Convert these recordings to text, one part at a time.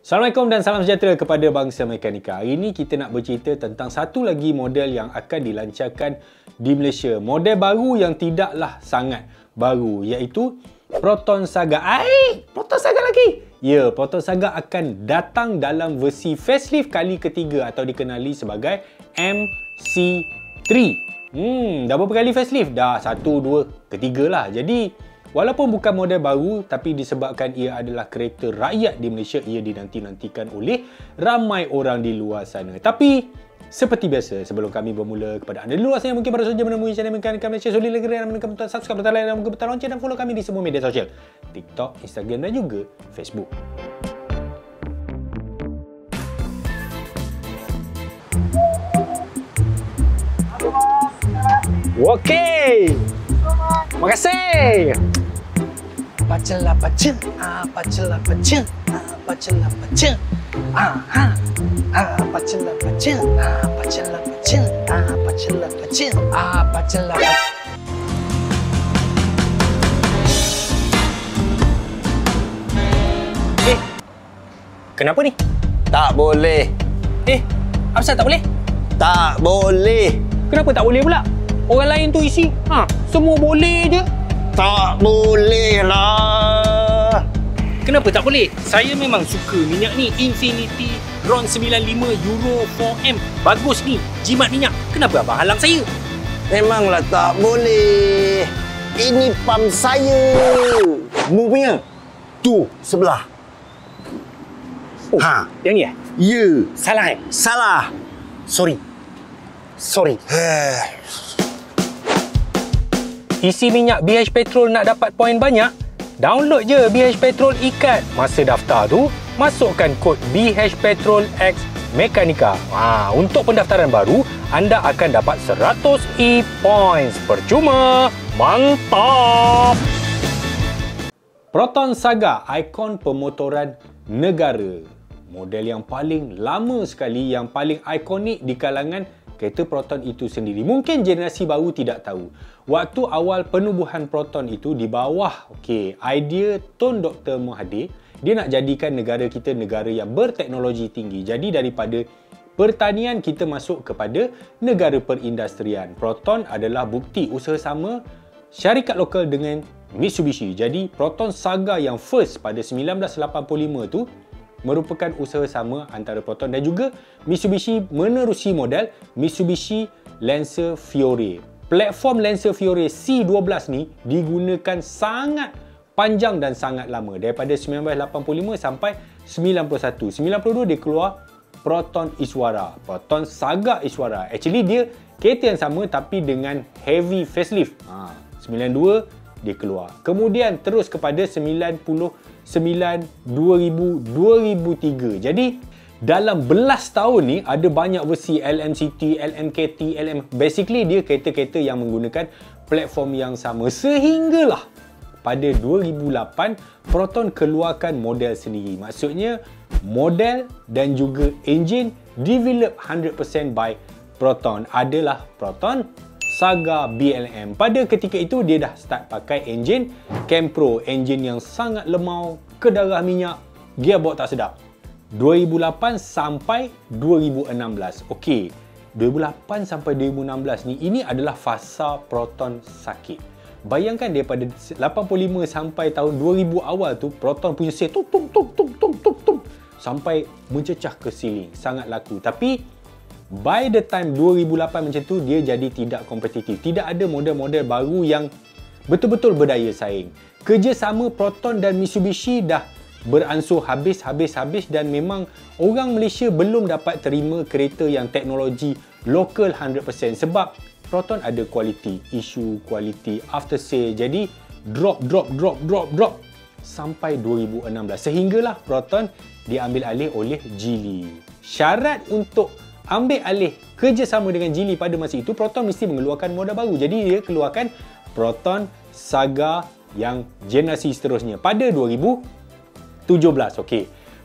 Assalamualaikum dan salam sejahtera kepada bangsa mekanika. Hari ini kita nak bercerita tentang satu lagi model yang akan dilancarkan di Malaysia. Model baru yang tidaklah sangat baru, iaitu Proton Saga. Proton Saga lagi? Ya, Proton Saga akan datang dalam versi facelift kali ketiga atau dikenali sebagai MC3. Dah berapa kali facelift? Dah 1, 2, ketiga lah. Jadi walaupun bukan model baru, tapi disebabkan ia adalah kereta rakyat di Malaysia, ia dinanti-nantikan oleh ramai orang di luar sana. Tapi seperti biasa, sebelum kami bermula, kepada anda di luar sana yang mungkin baru saja menemui channel Mekanika Malaysia, boleh like dan menekan butang subscribe, butang like dan butang lonceng, dan follow kami di semua media sosial, TikTok, Instagram dan juga Facebook. Okey. Makasih. Pacel, pacel, pacel, pacel, pacel, pacel, pacel, pacel, pacel, pacel, pacel, pacel, pacel. Kenapa ni? Tak boleh. Apa tak boleh? Tak boleh. Kenapa tak boleh pula? Orang lain tu isi, semua boleh je. Tak boleh lah. Kenapa tak boleh? Saya memang suka minyak ni, Infinity RON 95 Euro 4M. Bagus ni, jimat minyak. Kenapa abang halang saya? Memanglah tak boleh. Ini pam saya. Mu punya. Tu, sebelah. Yang ni eh? Ya. Salah eh? Salah. Sorry. Isi minyak BH Petrol nak dapat poin banyak? Download je BH Petrol e-card. Masa daftar tu, masukkan kod BH Petrol X Mekanika. Untuk pendaftaran baru, anda akan dapat 100 e-points percuma. Mantap! Proton Saga, ikon pemotoran negara. Model yang paling lama sekali, yang paling ikonik di kalangan kereta Proton itu sendiri. Mungkin generasi baru tidak tahu. Waktu awal penubuhan Proton itu di bawah idea Tun Dr. Mahathir, dia nak jadikan negara kita negara yang berteknologi tinggi. Jadi daripada pertanian kita masuk kepada negara perindustrian. Proton adalah bukti usaha sama syarikat lokal dengan Mitsubishi. Jadi Proton Saga yang first pada 1985 tu merupakan usaha sama antara Proton dan juga Mitsubishi, menerusi model Mitsubishi Lancer Fiore. Platform Lancer Fiore C12 ni digunakan sangat panjang dan sangat lama, daripada 1985 sampai 91. 92 dia keluar Proton Iswara, Proton Saga Iswara. Actually dia kereta yang sama tapi dengan heavy facelift. 92 dia keluar. Kemudian terus kepada 99, 2000, 2003. Jadi dalam belas tahun ni ada banyak versi LMCT, LMKT, basically dia kereta-kereta yang menggunakan platform yang sama, sehinggalah pada 2008 Proton keluarkan model sendiri. Maksudnya model dan juga engine develop 100% by Proton adalah Proton Saga BLM. Pada ketika itu dia dah start pakai enjin Campro, enjin yang sangat lemau, kedarah minyak, gearbox tak sedap. 2008 sampai 2016. 2008 sampai 2016 ni, ini adalah fasa Proton sakit. Bayangkan daripada 85 sampai tahun 2000 awal tu, Proton punya sale tum sampai mencecah ke ceiling, sangat laku. Tapi by the time 2008 macam tu, dia jadi tidak kompetitif. Tidak ada model-model baru yang betul-betul berdaya saing. Kerjasama Proton dan Mitsubishi dah beransur habis dan memang orang Malaysia belum dapat terima kereta yang teknologi lokal 100%. Sebab Proton ada quality issue, quality after sale. Jadi drop sampai 2016. Sehinggalah Proton diambil alih oleh Geely. Syarat untuk ambil alih kerjasama dengan Geely pada masa itu, Proton mesti mengeluarkan model baru. Jadi dia keluarkan Proton Saga yang generasi seterusnya pada 2017.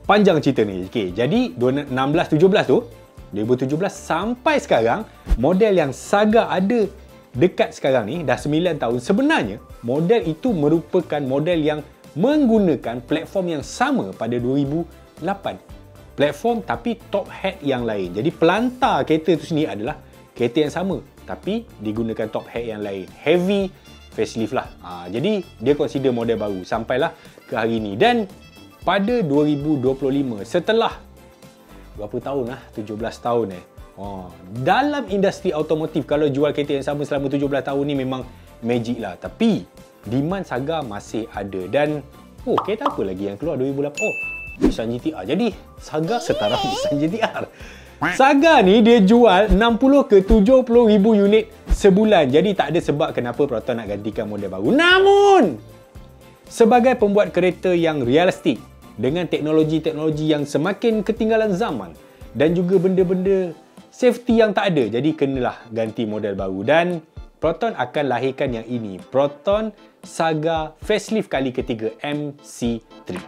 Panjang cerita ni. Jadi 16-17 tu, 2017 sampai sekarang, model yang Saga ada dekat sekarang ni dah 9 tahun. Sebenarnya model itu merupakan model yang menggunakan platform yang sama pada 2017 8 platform tapi top hat yang lain. Jadi pelantar kereta tu sendiri adalah kereta yang sama tapi digunakan top hat yang lain. Heavy facelift lah. Jadi dia consider model baru sampailah ke hari ni. Dan pada 2025, setelah berapa tahun lah? 17 tahun dalam industri automotif, kalau jual kereta yang sama selama 17 tahun ni memang magic lah. Tapi demand Saga masih ada. Dan kereta apa lagi yang keluar 2008? Nissan GT-R. Jadi Saga setara Nissan GT-R. Saga ni dia jual 60 ke 70 ribu unit sebulan. Jadi tak ada sebab kenapa Proton nak gantikan model baru. Namun sebagai pembuat kereta yang realistik dengan teknologi-teknologi yang semakin ketinggalan zaman dan juga benda-benda safety yang tak ada, jadi kenalah ganti model baru. Dan Proton akan lahirkan yang ini, Proton Saga facelift kali ketiga MC3.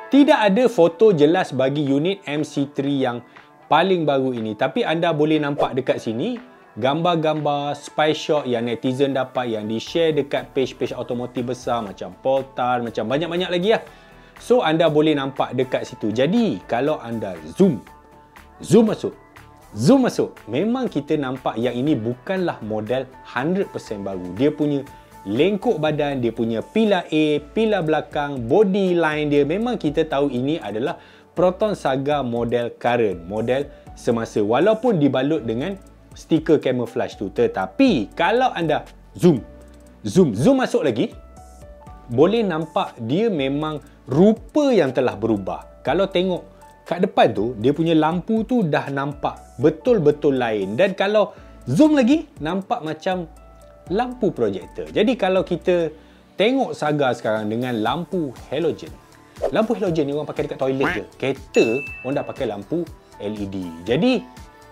Tidak ada foto jelas bagi unit MC3 yang paling baru ini, tapi anda boleh nampak dekat sini gambar-gambar spy shot yang netizen dapat, yang di-share dekat page-page otomotif besar macam Polestar, macam banyak-banyak lagi lah. So anda boleh nampak dekat situ. Jadi kalau anda zoom masuk, memang kita nampak yang ini bukanlah model 100% baru. Dia punya lengkuk badan, dia punya pilar A, pilar belakang, body line dia, memang kita tahu ini adalah Proton Saga model current, model semasa, walaupun dibalut dengan stiker camouflage tu. Tetapi kalau anda zoom masuk lagi, boleh nampak dia memang rupa yang telah berubah. Kalau tengok kat depan tu, dia punya lampu tu dah nampak betul-betul lain. Dan kalau zoom lagi, nampak macam lampu projektor. Jadi kalau kita tengok Saga sekarang dengan lampu halogen. Lampu halogen ni orang pakai dekat toilet je. Kereta orang dah pakai lampu LED. Jadi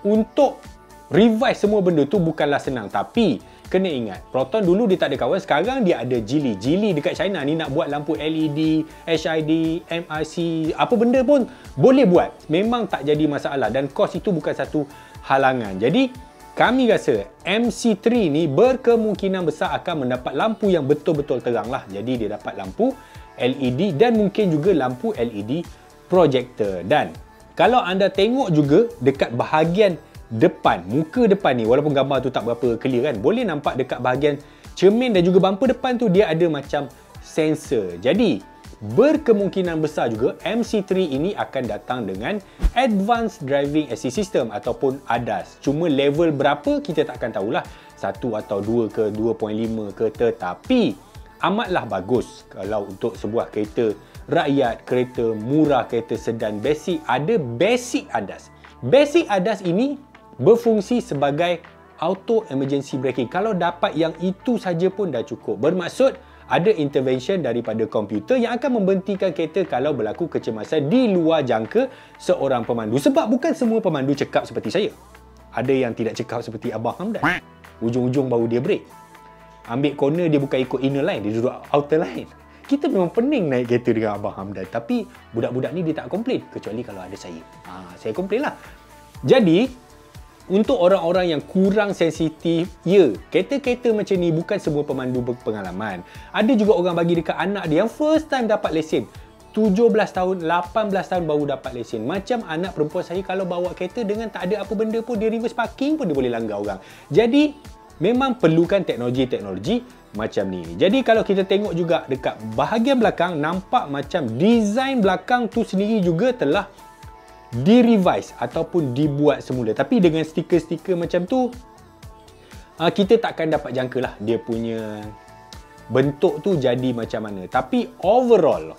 untuk revise semua benda tu bukanlah senang. Tapi kena ingat, Proton dulu dia tak ada kawan. Sekarang dia ada Geely. Geely dekat China ni nak buat lampu LED, HID, MRC, apa benda pun boleh buat. Memang tak jadi masalah. Dan kos itu bukan satu halangan. Jadi kami rasa MC3 ni berkemungkinan besar akan mendapat lampu yang betul-betul terang lah. Jadi dia dapat lampu LED dan mungkin juga lampu LED projector. Dan kalau anda tengok juga dekat bahagian depan, muka depan ni, walaupun gambar tu tak berapa clear kan, boleh nampak dekat bahagian cermin dan juga bumper depan tu dia ada macam sensor. Jadi berkemungkinan besar juga MC3 ini akan datang dengan Advanced Driving Assist System ataupun ADAS. Cuma level berapa kita tak akan tahulah, 1 atau 2 ke 2.5 ke, tetapi amatlah bagus kalau untuk sebuah kereta rakyat, kereta murah, kereta sedan basic, ada basic ADAS. Basic ADAS ini berfungsi sebagai auto emergency braking. Kalau dapat yang itu saja pun dah cukup. Bermaksud ada intervention daripada komputer yang akan memberhentikan kereta kalau berlaku kecemasan di luar jangka seorang pemandu. Sebab bukan semua pemandu cekap seperti saya. Ada yang tidak cekap seperti Abang Hamdan. Ujung-ujung baru dia break. Ambil corner dia bukan ikut inner line, dia duduk outer line. Kita memang pening naik kereta dengan Abang Hamdan. Tapi budak-budak ni dia tak komplain. Kecuali kalau ada saya. Saya komplain lah. Jadi untuk orang-orang yang kurang sensitif, kereta-kereta macam ni bukan semua pemandu berpengalaman. Ada juga orang bagi dekat anak dia yang first time dapat lesen. 17 tahun, 18 tahun baru dapat lesen. Macam anak perempuan saya kalau bawa kereta dengan tak ada apa benda pun, dia reverse parking pun dia boleh langgar orang. Jadi, memang perlukan teknologi-teknologi macam ni. Jadi, kalau kita tengok juga dekat bahagian belakang, nampak macam design belakang tu sendiri juga telah di-revise ataupun dibuat semula. Tapi dengan stiker-stiker macam tu, kita takkan dapat jangka lah dia punya bentuk tu jadi macam mana. Tapi overall,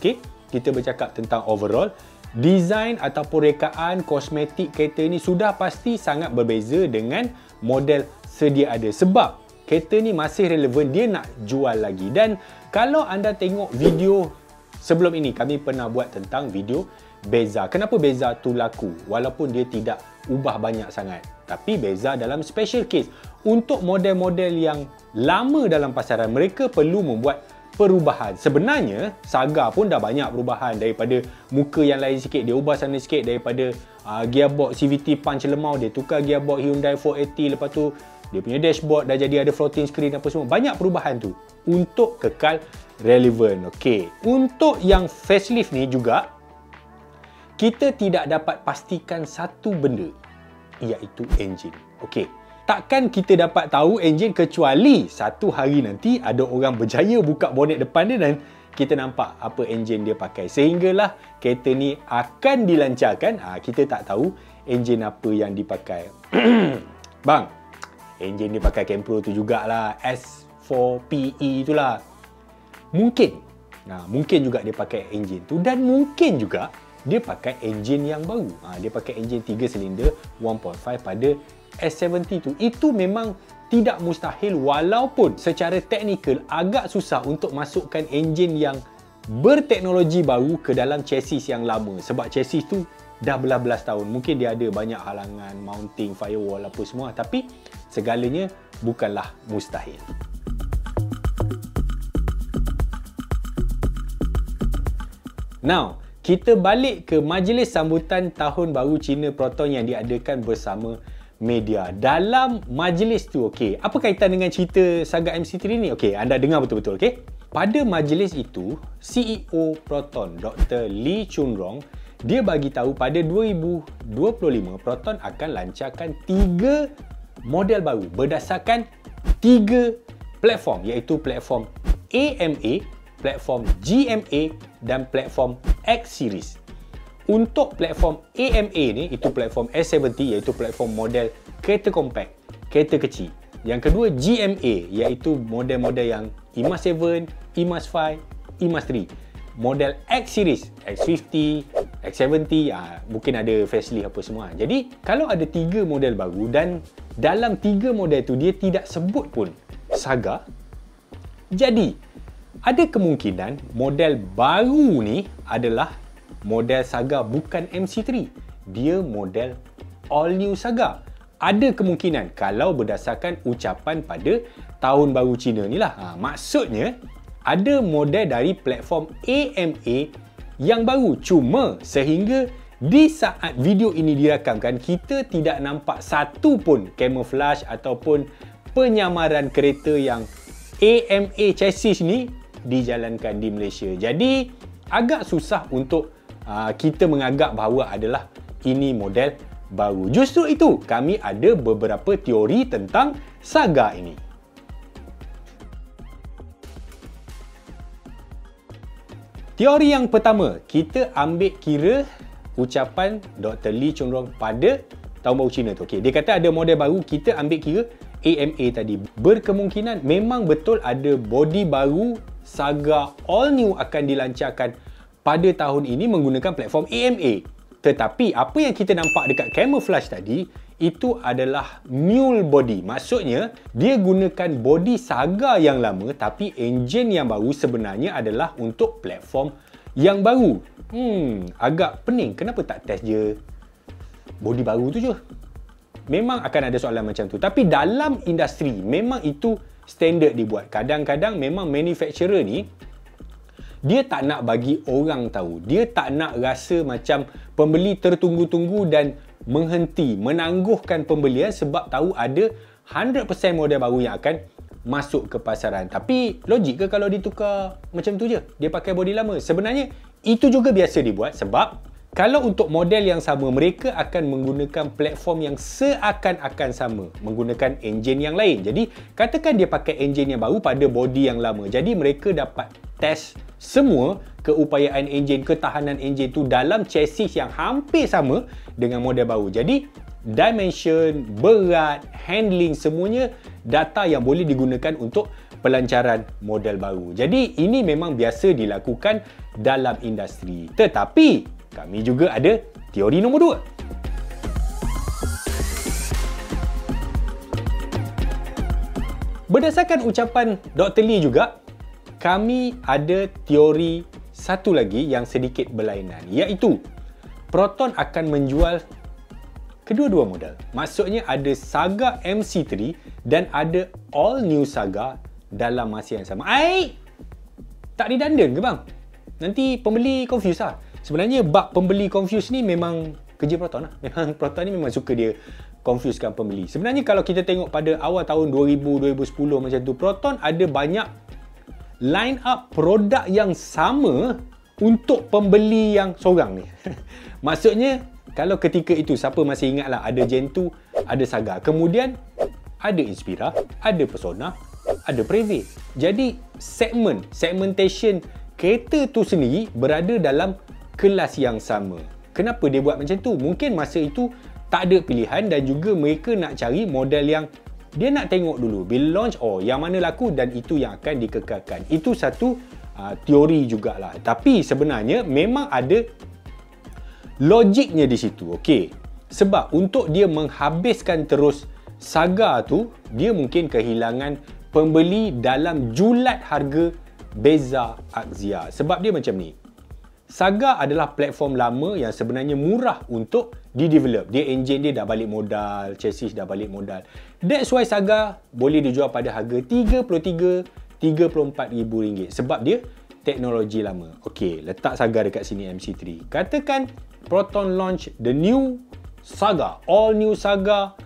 kita bercakap tentang overall, design ataupun rekaan kosmetik kereta ni sudah pasti sangat berbeza dengan model sedia ada. Sebab kereta ni masih relevan, dia nak jual lagi. Dan kalau anda tengok video sebelum ini, kami pernah buat tentang video Beza. Kenapa Beza tu laku? Walaupun dia tidak ubah banyak sangat. Tapi Beza dalam special case. Untuk model-model yang lama dalam pasaran, mereka perlu membuat perubahan. Sebenarnya, Saga pun dah banyak perubahan. Daripada muka yang lain sikit, dia ubah sana sikit. Daripada gearbox CVT punch lemau, dia tukar gearbox Hyundai 480. Lepas tu, dia punya dashboard dah jadi ada floating screen apa semua. Banyak perubahan tu untuk kekal relevan. Okey, untuk yang facelift ni juga kita tidak dapat pastikan satu benda, iaitu enjin. Okey, takkan kita dapat tahu enjin kecuali satu hari nanti ada orang berjaya buka bonet depan dia dan kita nampak apa enjin dia pakai. Sehinggalah kereta ni akan dilancarkan, kita tak tahu enjin apa yang dipakai. Bang, enjin dia pakai Campro tu jugalah, S4PE itulah. Mungkin, mungkin juga dia pakai enjin tu dan mungkin juga dia pakai enjin yang baru. Dia pakai enjin 3 silinder 1.5 pada S70 tu. Itu memang tidak mustahil walaupun secara teknikal agak susah untuk masukkan enjin yang berteknologi baru ke dalam chassis yang lama. Sebab chassis tu dah belas-belas tahun. Mungkin dia ada banyak halangan, mounting, firewall apa semua. Tapi segalanya bukanlah mustahil. Now, kita balik ke majlis sambutan Tahun Baru Cina Proton yang diadakan bersama media. Dalam majlis tu, okey, apa kaitan dengan cerita saga MC3 ni? Okey, anda dengar betul-betul, okey? Pada majlis itu, CEO Proton, Dr. Lee Chun Rong, dia bagi tahu pada 2025 Proton akan lancarkan 3 model baru berdasarkan 3 platform, iaitu platform AMA, platform GMA dan platform X Series. Untuk platform AMA ni, itu platform S70, iaitu platform model kereta compact, kereta kecil. Yang kedua GMA, iaitu model-model yang EMAS 7, EMAS 5, EMAS 3. Model X Series, X50, X70, mungkin ada facelift apa semua. Jadi, kalau ada 3 model baru dan dalam 3 model tu dia tidak sebut pun Saga, jadi ada kemungkinan model baru ni adalah model Saga bukan MC3. Dia model all new Saga. Ada kemungkinan kalau berdasarkan ucapan pada Tahun Baru Cina ni lah. Maksudnya, ada model dari platform AMA yang baru. Cuma sehingga di saat video ini dirakamkan, kita tidak nampak satu pun camouflage ataupun penyamaran kereta yang AMA chassis ni dijalankan di Malaysia. Jadi, agak susah untuk kita menganggap bahawa adalah ini model baru. Justru itu, kami ada beberapa teori tentang Saga ini. Teori yang pertama, kita ambil kira ucapan Dr. Lee Chun Rong pada Tahun Baru Cina tu. Okay, dia kata ada model baru, kita ambil kira AMA tadi. Berkemungkinan memang betul ada body baru Saga all new akan dilancarkan pada tahun ini menggunakan platform AMA. Tetapi apa yang kita nampak dekat camouflage tadi, itu adalah mule body. Maksudnya, dia gunakan body Saga yang lama tapi enjin yang baru sebenarnya adalah untuk platform yang baru. Agak pening. Kenapa tak test je body baru tu je? Memang akan ada soalan macam tu. Tapi dalam industri, memang itu standard dibuat. Kadang-kadang memang manufacturer ni, dia tak nak bagi orang tahu. Dia tak nak rasa macam pembeli tertunggu-tunggu dan menghenti, menangguhkan pembelian sebab tahu ada 100% model baru yang akan masuk ke pasaran. Tapi logik ke kalau ditukar macam tu je? Dia pakai body lama. Sebenarnya itu juga biasa dibuat sebab kalau untuk model yang sama, mereka akan menggunakan platform yang seakan-akan sama, menggunakan enjin yang lain. Jadi, katakan dia pakai enjin yang baru pada body yang lama. Jadi, mereka dapat test semua keupayaan enjin, ketahanan enjin tu dalam chassis yang hampir sama dengan model baru. Jadi, dimension, berat, handling, semuanya data yang boleh digunakan untuk pelancaran model baru. Jadi, ini memang biasa dilakukan dalam industri. Tetapi, kami juga ada teori nombor 2. Berdasarkan ucapan Dr. Lee juga, kami ada teori satu lagi yang sedikit berlainan, iaitu Proton akan menjual kedua-dua model. Maksudnya ada Saga MC3 dan ada all new Saga dalam masa yang sama. Tak redundant ke bang? Nanti pembeli confuse lah. Sebenarnya bab pembeli confuse ni memang kerja Proton lah. Memang Proton ni memang suka dia confusekan pembeli. Sebenarnya kalau kita tengok pada awal tahun 2000-2010 macam tu, Proton ada banyak line up produk yang sama untuk pembeli yang seorang ni. Maksudnya, kalau ketika itu, siapa masih ingat lah, ada Gen 2, ada Saga. Kemudian, ada Inspira, ada Persona, ada Preve. Jadi, segmentation kereta tu sendiri berada dalam kelas yang sama. Kenapa dia buat macam tu? Mungkin masa itu tak ada pilihan dan juga mereka nak cari model yang dia nak tengok dulu. Bila launch, yang mana laku dan itu yang akan dikekalkan. Itu satu teori jugalah. Tapi sebenarnya memang ada logiknya di situ. Okey. Sebab untuk dia menghabiskan terus Saga tu, dia mungkin kehilangan pembeli dalam julat harga Beza Axia. Sebab dia macam ni. Saga adalah platform lama yang sebenarnya murah untuk di-develop. Dia engine dia dah balik modal, chassis dah balik modal. That's why Saga boleh dijual pada harga RM33,000-RM34,000 sebab dia teknologi lama. Okey, letak Saga dekat sini MC3. Katakan Proton launch the new Saga, all new Saga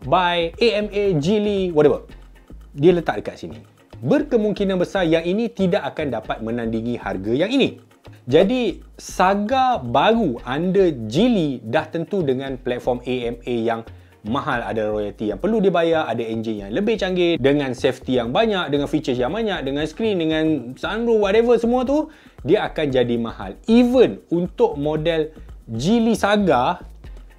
by AMA, Geely, whatever. Dia letak dekat sini. Berkemungkinan besar yang ini tidak akan dapat menandingi harga yang ini. Jadi, Saga baru under Geely dah tentu dengan platform AMA yang mahal, ada royalty yang perlu dibayar, ada engine yang lebih canggih, dengan safety yang banyak, dengan features yang banyak, dengan screen, dengan sunroof, whatever semua tu, dia akan jadi mahal. Even untuk model Geely Saga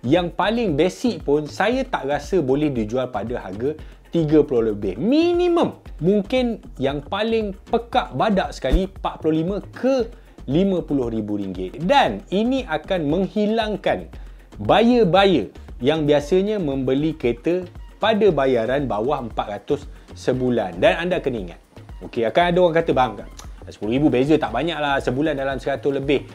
yang paling basic pun, saya tak rasa boleh dijual pada harga 30 lebih. Minimum. Mungkin yang paling pekak badak sekali, 45 ke RM50,000. Dan ini akan menghilangkan buyer-buyer yang biasanya membeli kereta pada bayaran bawah 400 sebulan. Dan anda kena ingat, okey, akan ada orang kata, bang, RM10,000 beza tak banyak lah, sebulan dalam 100 lebih.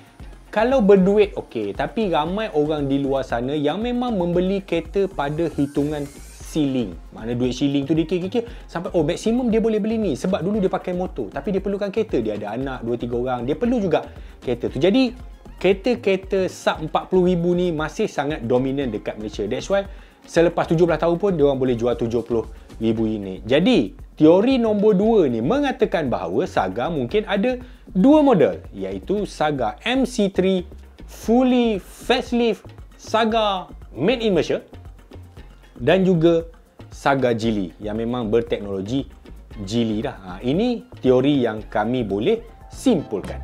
Kalau berduit, okey, tapi ramai orang di luar sana yang memang membeli kereta pada hitungan ceiling. Mana duit ceiling tu dikir-kir sampai maksimum dia boleh beli ni. Sebab dulu dia pakai motor, tapi dia perlukan kereta. Dia ada anak 2-3 orang, dia perlu juga kereta tu. Jadi kereta-kereta sub RM40,000 ni masih sangat dominan dekat Malaysia. That's why selepas 17 tahun pun dia orang boleh jual 70,000 unit. Jadi teori nombor 2 ni mengatakan bahawa Saga mungkin ada dua model, iaitu Saga MC3 fully facelift, Saga made in Malaysia, dan juga Saga Geely yang memang berteknologi Geely dah. Ini teori yang kami boleh simpulkan.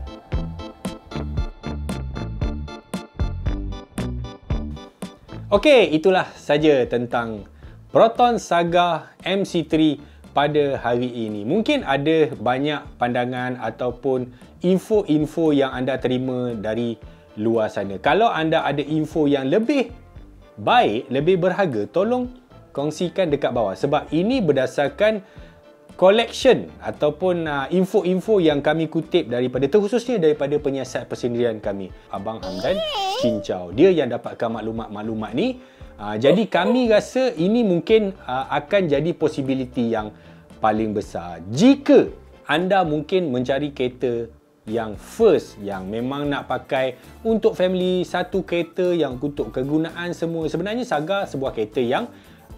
Okey, itulah saja tentang Proton Saga MC3 pada hari ini. Mungkin ada banyak pandangan ataupun info-info yang anda terima dari luar sana. Kalau anda ada info yang lebih baik, lebih berharga, tolong kongsikan dekat bawah. Sebab ini berdasarkan collection ataupun info-info yang kami kutip daripada, terkhususnya daripada penyiasat persendirian kami, Abang Hamdan Cincau. Dia yang dapatkan maklumat-maklumat ni. Jadi kami rasa ini mungkin akan jadi possibility yang paling besar. Jika anda mungkin mencari kereta yang first, yang memang nak pakai untuk family, satu kereta yang untuk kegunaan semua, sebenarnya Saga sebuah kereta yang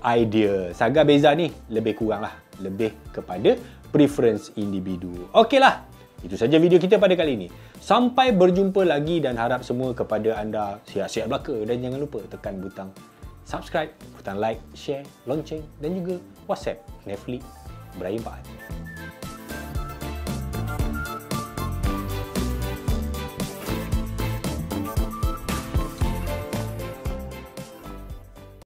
ideal. Saga Beza ni lebih kurang lah, lebih kepada preference individu. Okeylah, itu saja video kita pada kali ini. Sampai berjumpa lagi dan harap semua kepada anda sihat-sihat belaka, dan jangan lupa tekan butang subscribe, butang like, share, lonceng dan juga WhatsApp Netflix Ibrahim Fahad.